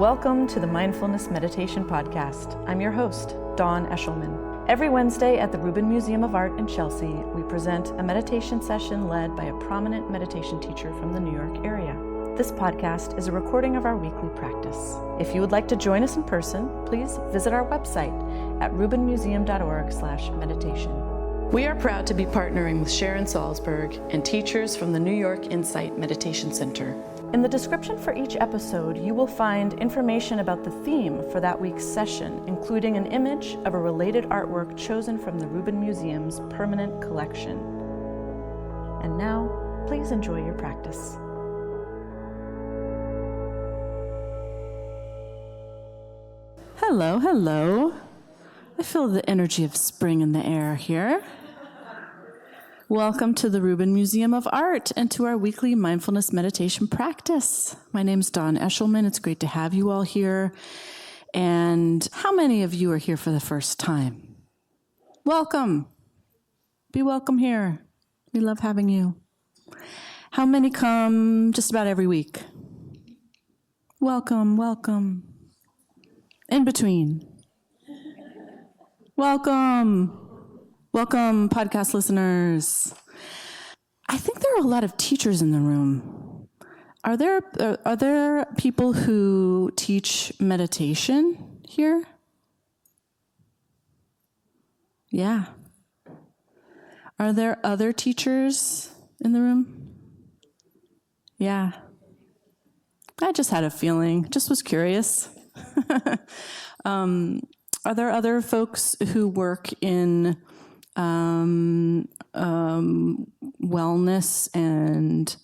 Welcome to the Mindfulness Meditation Podcast. I'm your host, Dawn Eshelman. Every Wednesday at the Rubin Museum of Art in Chelsea, we present a meditation session led by a prominent meditation teacher from the New York area. This podcast is a recording of our weekly practice. If you would like to join us in person, please visit our website at rubinmuseum.org/meditation. We are proud to be partnering with Sharon Salzberg and teachers from the New York Insight Meditation Center. In the description for each episode, you will find information about the theme for that week's session, including an image of a related artwork chosen from the Rubin Museum's permanent collection. And now, please enjoy your practice. Hello, hello. I feel the energy of spring in the air here. Welcome to the Rubin Museum of Art and to our weekly mindfulness meditation practice. My name's Dawn Eshelman. It's great to have you all here. And how many of you are here for the first time? Welcome. Be welcome here. We love having you. How many come just about every week? Welcome, welcome. In between. Welcome. Welcome, podcast listeners. I think there are a lot of teachers in the room. Are there people who teach meditation here? Yeah. Are there other teachers in the room? Yeah. I just had a feeling, just was curious. Are there other folks who work in wellness and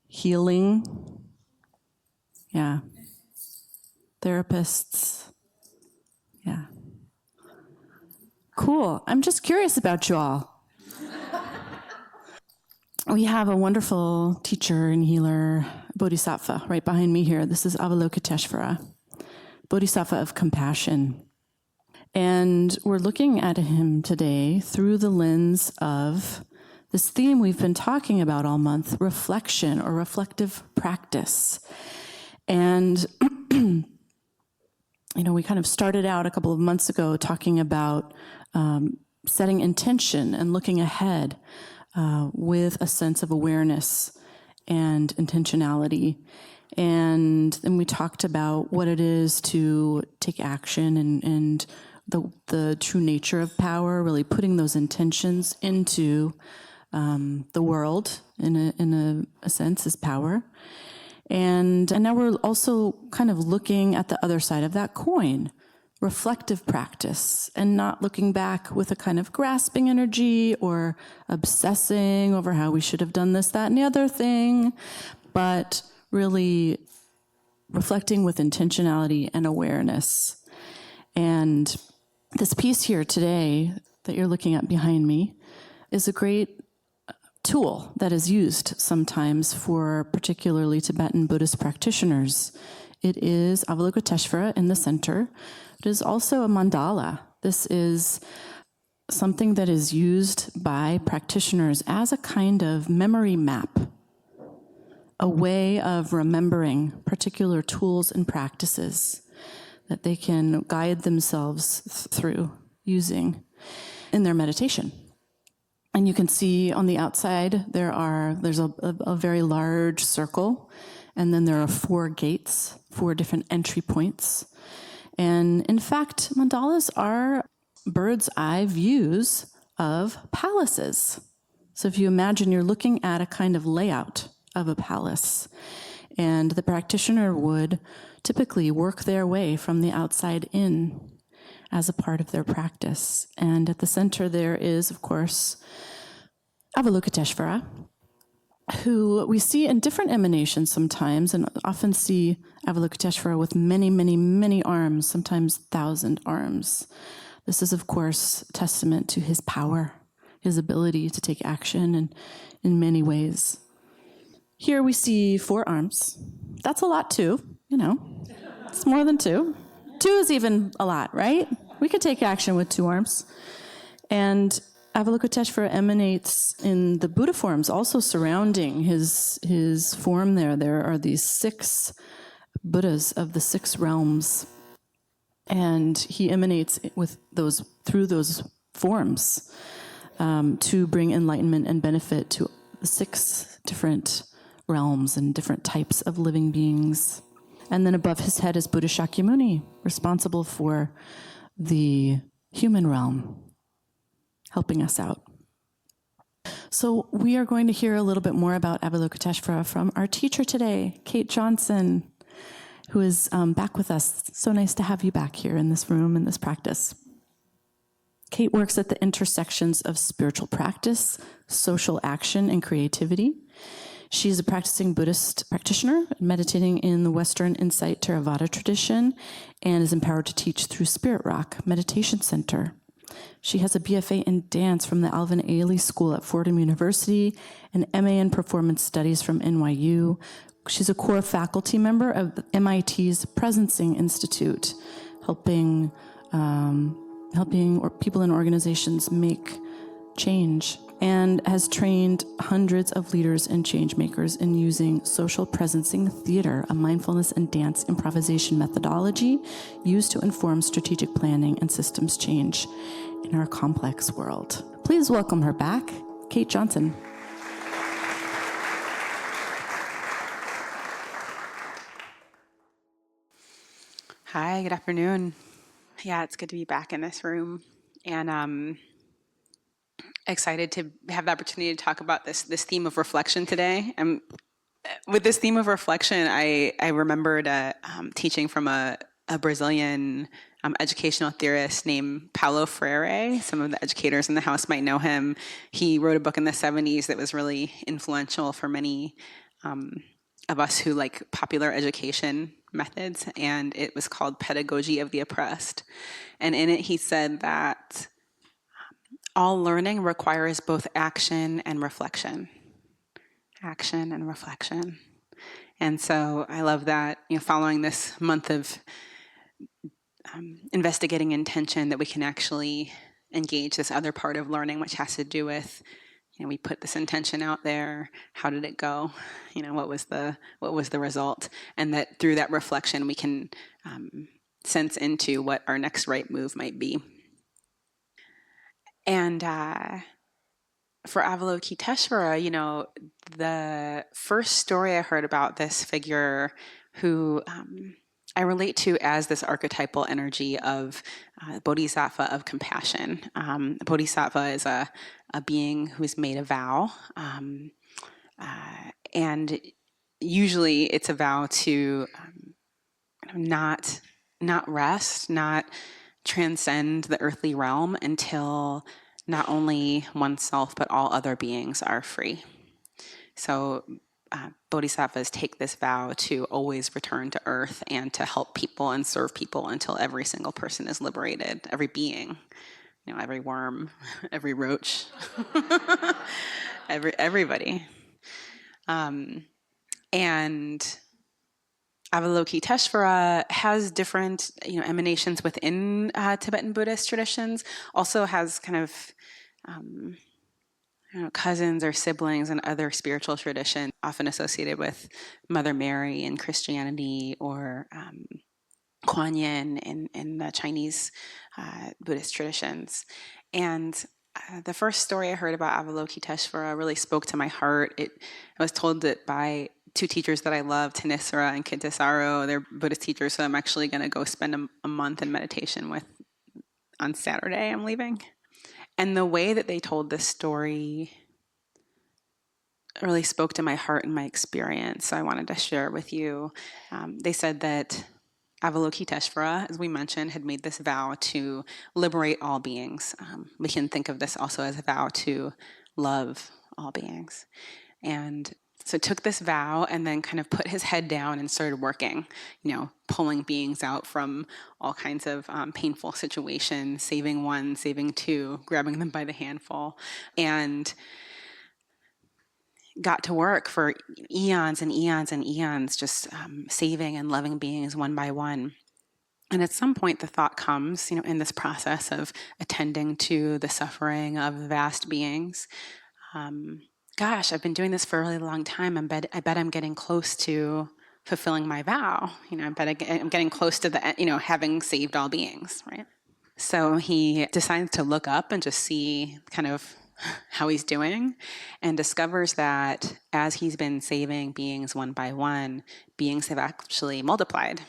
healing? Yeah. Therapists? Yeah. Cool. I'm just curious about you all. We have a wonderful teacher and healer, Bodhisattva, right behind me here. This is Avalokiteshvara, Bodhisattva of compassion. And we're looking at him today through the lens of this theme we've been talking about all month, reflection or reflective practice. And, we kind of started out a couple of months ago talking about setting intention and looking ahead with a sense of awareness and intentionality. And then we talked about what it is to take action and the true nature of power, really putting those intentions into the world in a sense is power. And now we're also kind of looking at the other side of that coin, reflective practice, and not looking back with a kind of grasping energy or obsessing over how we should have done this, that, and the other thing, but really reflecting with intentionality and awareness. And this piece here today that you're looking at behind me is a great tool that is used sometimes for particularly Tibetan Buddhist practitioners. It is Avalokiteshvara in the center. It is also a mandala. This is something that is used by practitioners as a kind of memory map, a way of remembering particular tools and practices that they can guide themselves through using in their meditation. And you can see on the outside there's a very large circle, and then there are 4 gates, 4 different entry points. And in fact, mandalas are bird's eye views of palaces. So if you imagine you're looking at a kind of layout of a palace, and the practitioner would typically work their way from the outside in as a part of their practice. And at the center there is, of course, Avalokiteshvara, who we see in different emanations sometimes, and often see Avalokiteshvara with many, many, many arms, sometimes 1,000 arms. This is, of course, testament to his power, his ability to take action in many ways. Here we see 4 arms. That's a lot too, It's more than 2. 2 is even a lot, right? We could take action with 2 arms. And Avalokiteshvara emanates in the Buddha forms, also surrounding his form there. There are these 6 Buddhas of the 6 realms, and he emanates with those through those forms to bring enlightenment and benefit to the 6 different realms and different types of living beings. And then above his head is Buddha Shakyamuni, responsible for the human realm, helping us out. So we are going to hear a little bit more about Avalokiteshvara from our teacher today, Kate Johnson, who is back with us. So nice to have you back here in this room, in this practice. Kate works at the intersections of spiritual practice, social action, and creativity. She's a practicing Buddhist practitioner, meditating in the Western Insight Theravada tradition, and is empowered to teach through Spirit Rock Meditation Center. She has a BFA in dance from the Alvin Ailey School at Fordham University, an MA in Performance Studies from NYU. She's a core faculty member of MIT's Presencing Institute, helping people and organizations make change, and has trained hundreds of leaders and change makers in using social presencing theater, a mindfulness and dance improvisation methodology used to inform strategic planning and systems change in our complex world. Please welcome her back, Kate Johnson. Hi, good afternoon. Yeah, it's good to be back in this room, and excited to have the opportunity to talk about this theme of reflection today. And with this theme of reflection, I remembered teaching from a Brazilian educational theorist named Paulo Freire. Some of the educators in the house might know him. He wrote a book in the 70s that was really influential for many of us who like popular education methods, and it was called Pedagogy of the Oppressed. And in it, he said that all learning requires both action and reflection. Action and reflection. And so I love that, following this month of investigating intention, that we can actually engage this other part of learning, which has to do with, we put this intention out there. How did it go? What was the result? And that through that reflection, we can sense into what our next right move might be. And for Avalokiteshvara, the first story I heard about this figure, who I relate to as this archetypal energy of bodhisattva of compassion. Bodhisattva is a being who's made a vow, and usually it's a vow to not rest, not transcend the earthly realm until not only oneself but all other beings are free. So bodhisattvas take this vow to always return to earth and to help people and serve people until every single person is liberated, every being, every worm, every roach, everybody. And Avalokiteshvara has different, emanations within Tibetan Buddhist traditions. Also has kind of, cousins or siblings and other spiritual traditions, often associated with Mother Mary in Christianity, or Kuan Yin in the Chinese Buddhist traditions. And the first story I heard about Avalokiteshvara really spoke to my heart. I was told it by 2 teachers that I love, Tanisara and Kintasaro. They're Buddhist teachers, so I'm actually going to go spend a month in meditation with on Saturday. I'm leaving. And the way that they told this story really spoke to my heart and my experience, so I wanted to share it with you. They said that Avalokiteshvara, as we mentioned, had made this vow to liberate all beings. We can think of this also as a vow to love all beings. And so took this vow and then kind of put his head down and started working, pulling beings out from all kinds of painful situations, saving 1, saving 2, grabbing them by the handful, and got to work for eons and eons and eons, just saving and loving beings one by one. And at some point, the thought comes, in this process of attending to the suffering of vast beings, gosh, I've been doing this for a really long time. I bet I'm getting close to fulfilling my vow, but I'm getting close to the, having saved all beings, right? So he decides to look up and just see kind of how he's doing, and discovers that as he's been saving beings one by one, beings have actually multiplied.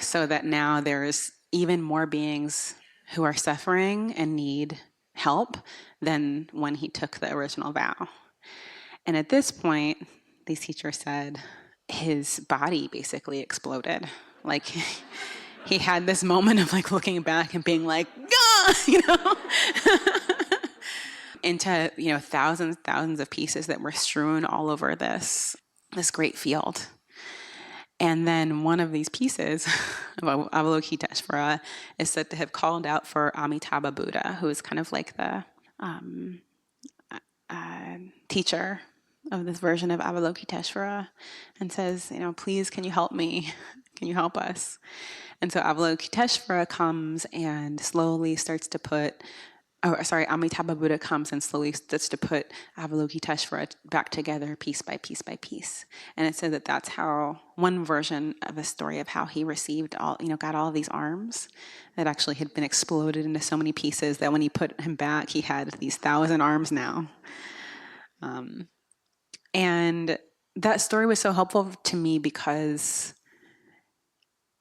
So that now there's even more beings who are suffering and need help than when he took the original vow. And at this point, these teachers said his body basically exploded. Like he had this moment of like looking back and being like, Gah! Into thousands of pieces that were strewn all over this great field. And then one of these pieces of Avalokiteshvara is said to have called out for Amitabha Buddha, who is kind of like the teacher of this version of Avalokiteshvara, and says, please, can you help me? Can you help us? And so Avalokiteshvara comes and slowly starts to put, Amitabha Buddha comes and slowly starts to put Avalokiteshvara back together piece by piece by piece. And it said that that's how, one version of a story of how he received got all of these arms that actually had been exploded into so many pieces that when he put him back, he had these 1,000 arms now. And that story was so helpful to me because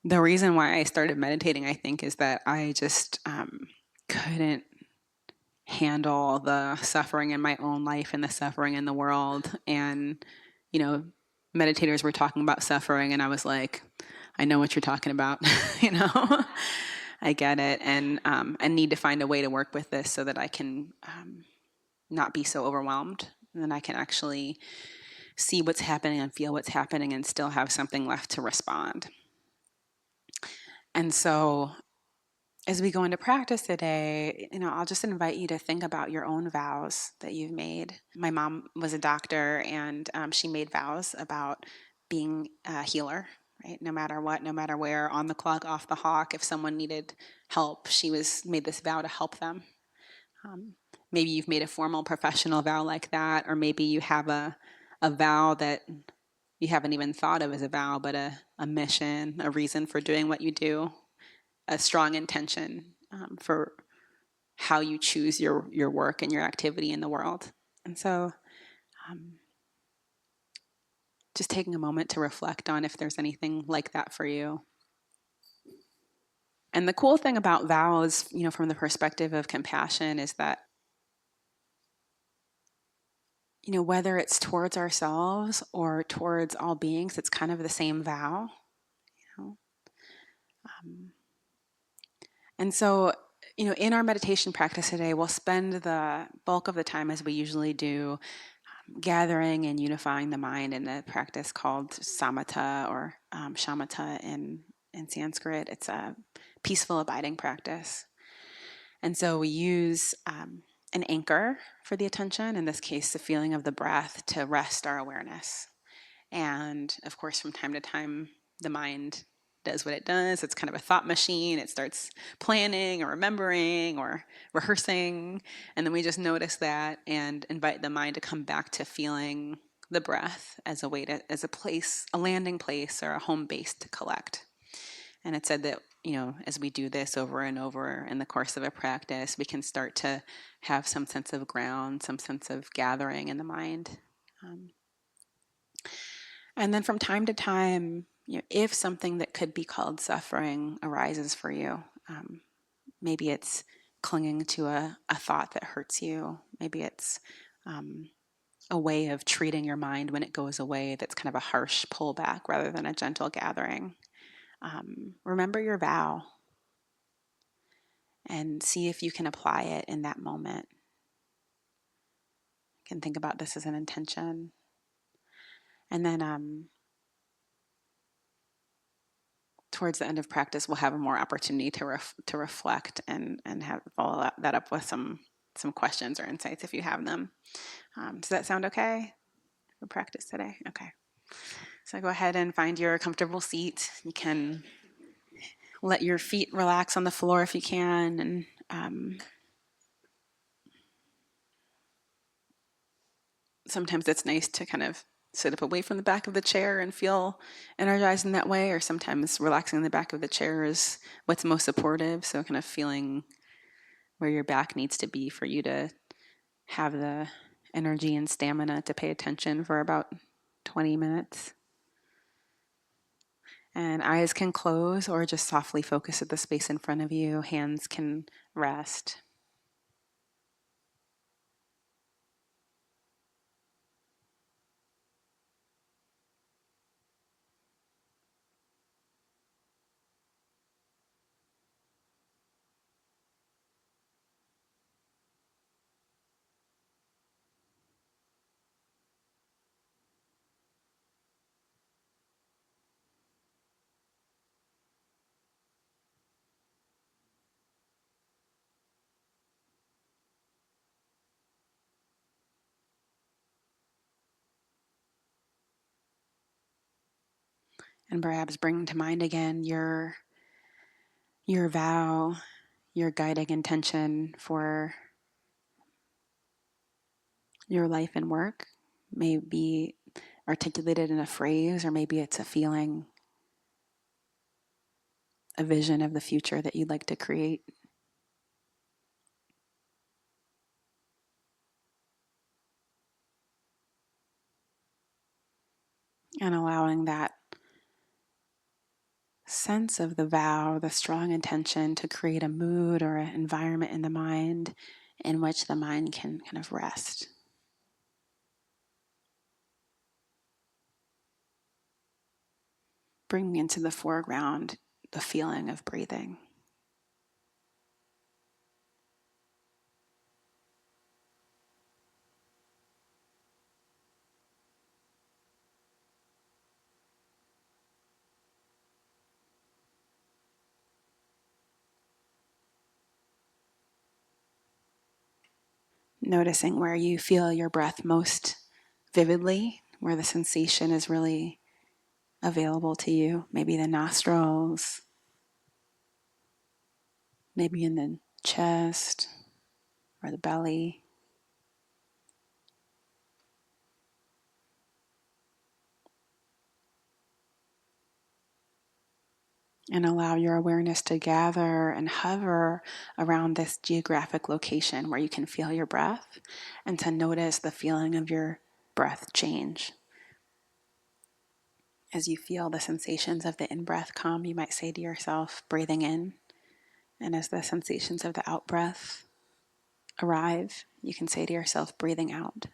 the reason why I started meditating, I think, is that I just couldn't handle the suffering in my own life and the suffering in the world. And, meditators were talking about suffering, and I was like, I know what you're talking about, I get it. And I need to find a way to work with this so that I can not be so overwhelmed, and then I can actually see what's happening and feel what's happening and still have something left to respond. And so as we go into practice today, I'll just invite you to think about your own vows that you've made. My mom was a doctor, and she made vows about being a healer, right? No matter what, no matter where, on the clock, off the hawk, if someone needed help, she made this vow to help them. Maybe you've made a formal professional vow like that, or maybe you have a vow that you haven't even thought of as a vow, but a mission, a reason for doing what you do, a strong intention for how you choose your work and your activity in the world. And so just taking a moment to reflect on if there's anything like that for you. And the cool thing about vows, from the perspective of compassion, is that whether it's towards ourselves or towards all beings, it's kind of the same vow. And so, in our meditation practice today, we'll spend the bulk of the time, as we usually do, gathering and unifying the mind in a practice called samatha, or shamatha in Sanskrit. It's a peaceful abiding practice. And so we use an anchor for the attention, in this case, the feeling of the breath, to rest our awareness. And of course, from time to time, the mind does what it does. It's kind of a thought machine. It starts planning or remembering or rehearsing. And then we just notice that and invite the mind to come back to feeling the breath as a way as a place, a landing place or a home base to collect. And it said that, as we do this over and over in the course of a practice, we can start to have some sense of ground, some sense of gathering in the mind. And then from time to time, if something that could be called suffering arises for you, maybe it's clinging to a thought that hurts you. Maybe it's a way of treating your mind when it goes away that's kind of a harsh pullback rather than a gentle gathering. Remember your vow and see if you can apply it in that moment. You can think about this as an intention. And then towards the end of practice, we'll have a more opportunity to reflect and have follow that up with some questions or insights if you have them. Does that sound okay for practice today? Okay. So go ahead and find your comfortable seat. You can let your feet relax on the floor if you can, and sometimes it's nice to kind of sit up away from the back of the chair and feel energized in that way, or sometimes relaxing the back of the chair is what's most supportive. So kind of feeling where your back needs to be for you to have the energy and stamina to pay attention for about 20 minutes. And eyes can close or just softly focus at the space in front of you. Hands can rest. And perhaps bring to mind again your vow, your guiding intention for your life and work. May be articulated in a phrase, or maybe it's a feeling, a vision of the future that you'd like to create. And allowing that sense of the vow, the strong intention, to create a mood or an environment in the mind in which the mind can kind of rest. Bringing into the foreground the feeling of breathing. Noticing where you feel your breath most vividly, where the sensation is really available to you. Maybe the nostrils, maybe in the chest or the belly. And allow your awareness to gather and hover around this geographic location where you can feel your breath, and to notice the feeling of your breath change. As you feel the sensations of the in-breath come, you might say to yourself, breathing in. And as the sensations of the out-breath arrive, you can say to yourself, breathing out.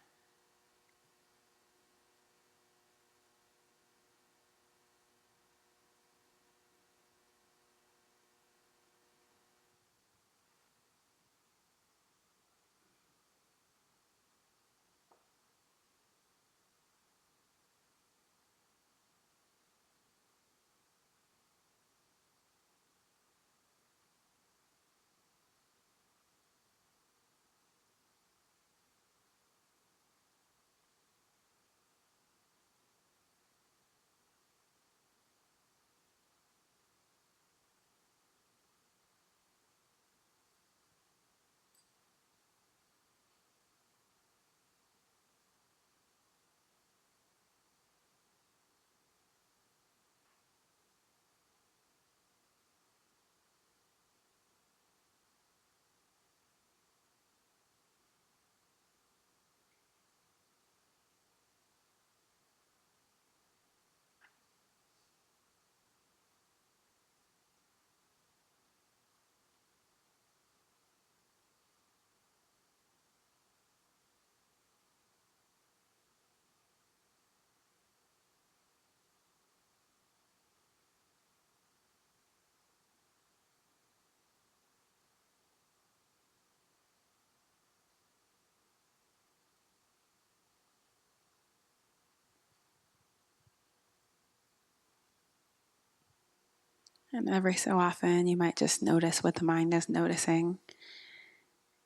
And every so often, you might just notice what the mind is noticing.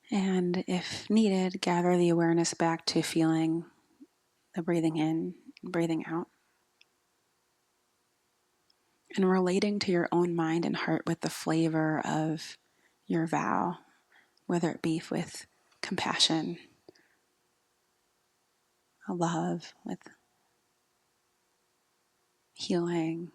And if needed, gather the awareness back to feeling the breathing in, breathing out. And relating to your own mind and heart with the flavor of your vow, whether it be with compassion, a love, with healing.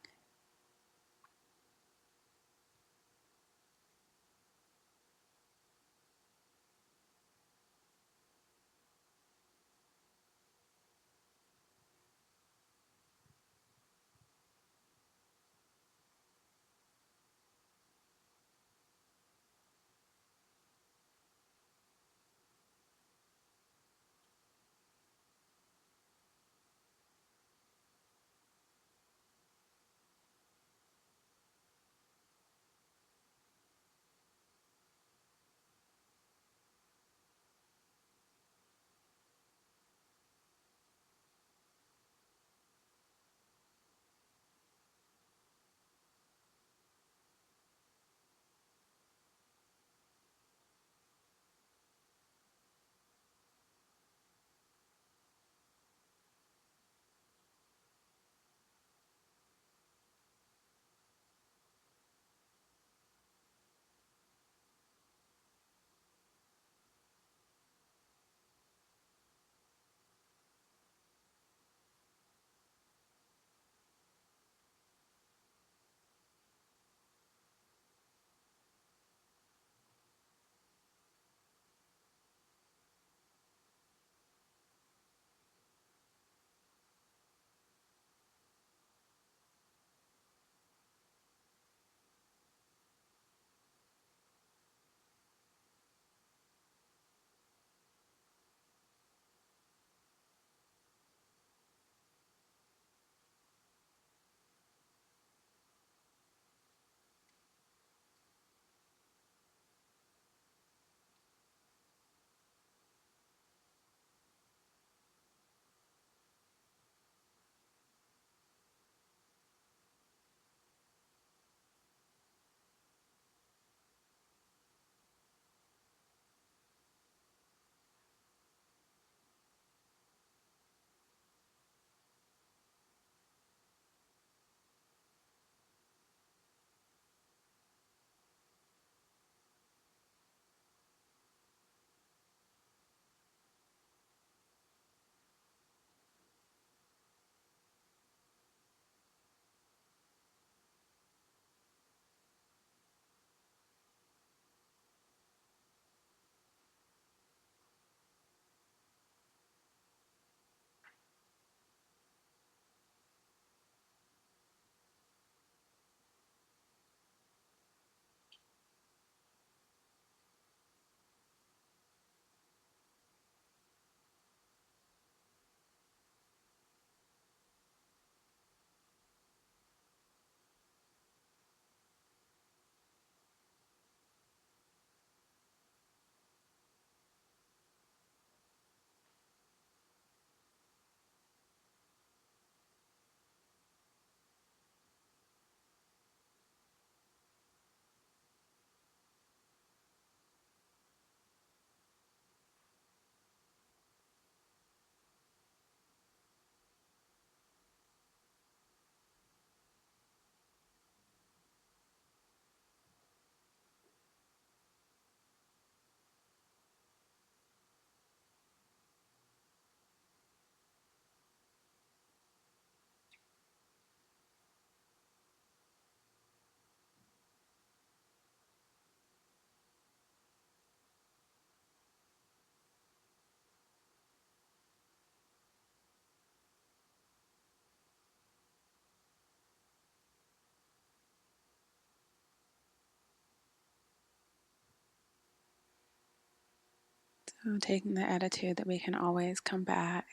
So taking the attitude that we can always come back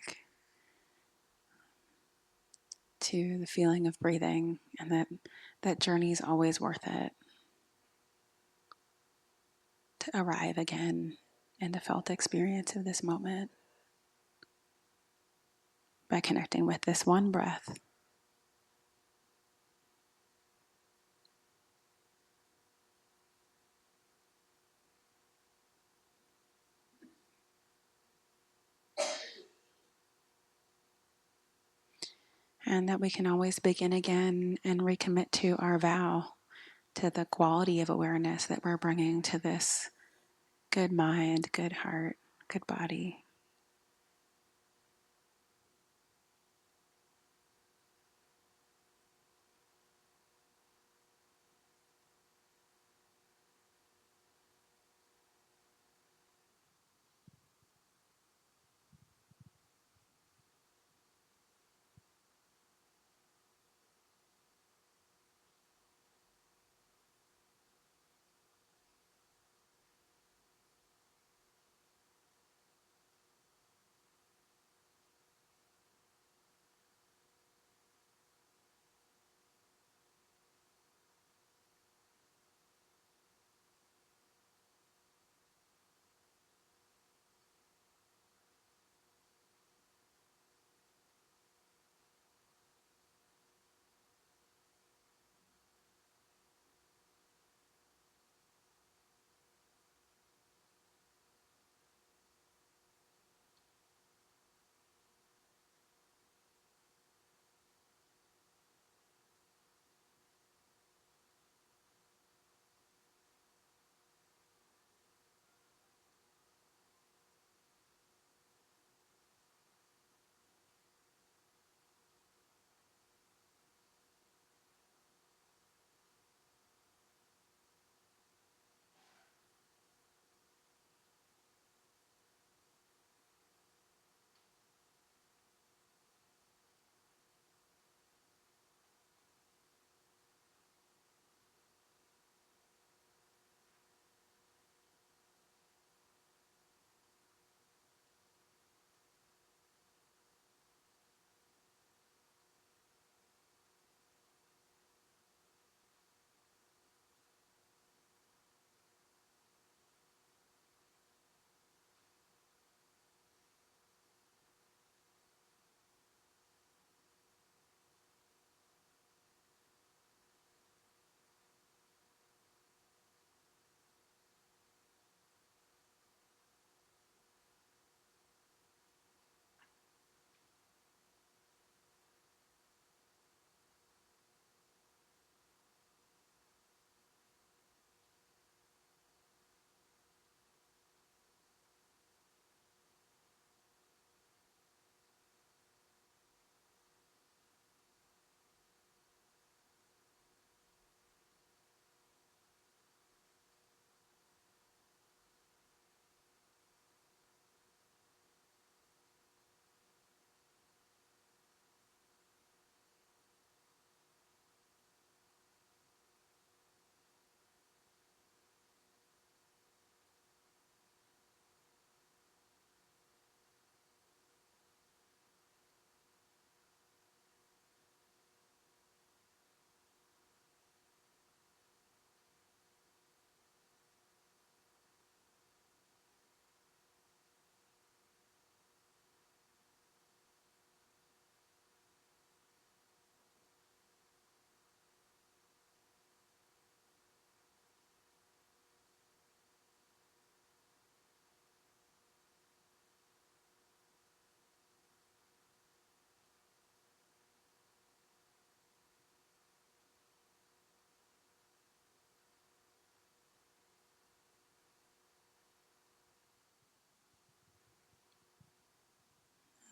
to the feeling of breathing, and that journey is always worth it to arrive again in the felt experience of this moment by connecting with this one breath. And that we can always begin again and recommit to our vow, to the quality of awareness that we're bringing to this good mind, good heart, good body.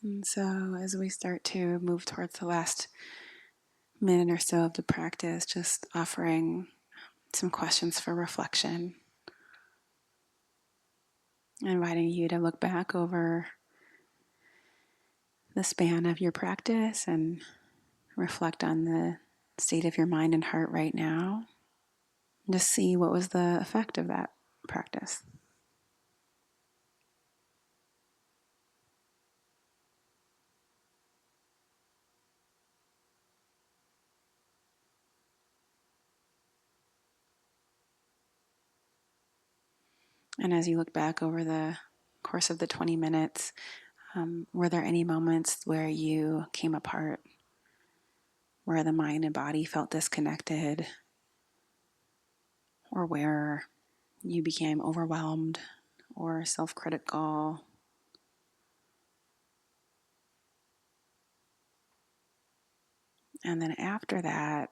And so as we start to move towards the last minute or so of the practice, just offering some questions for reflection, inviting you to look back over the span of your practice and reflect on the state of your mind and heart right now. Just see what was the effect of that practice. And as you look back over the course of the 20 minutes, were there any moments where you came apart, where the mind and body felt disconnected, or where you became overwhelmed or self-critical? And then after that,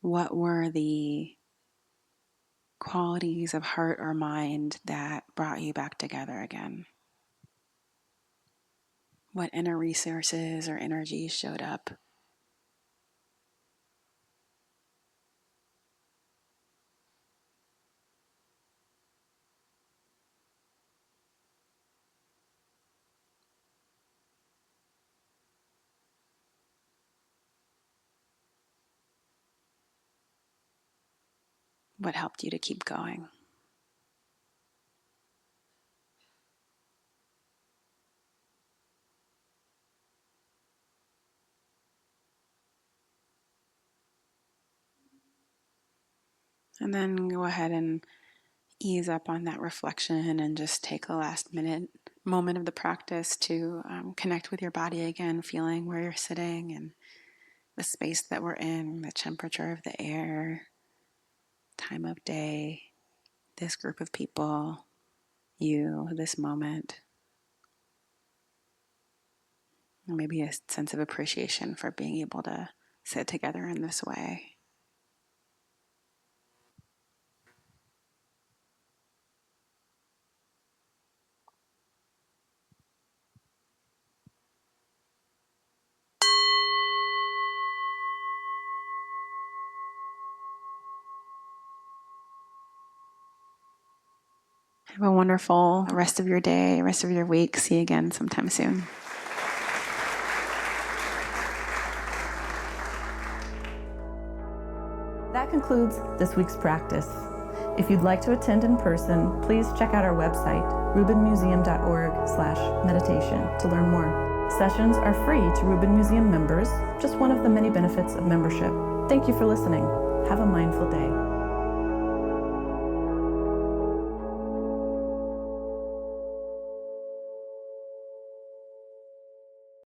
what were the qualities of heart or mind that brought you back together again? What inner resources or energies showed up? What helped you to keep going? And then go ahead and ease up on that reflection and just take the last moment of the practice to connect with your body again, feeling where you're sitting and the space that we're in, the temperature of the air, time of day, this group of people, you, this moment. And maybe a sense of appreciation for being able to sit together in this way. Have a wonderful rest of your day, rest of your week. See you again sometime soon. That concludes this week's practice. If you'd like to attend in person, please check out our website, rubinmuseum.org/meditation, to learn more. Sessions are free to Rubin Museum members, just one of the many benefits of membership. Thank you for listening. Have a mindful day.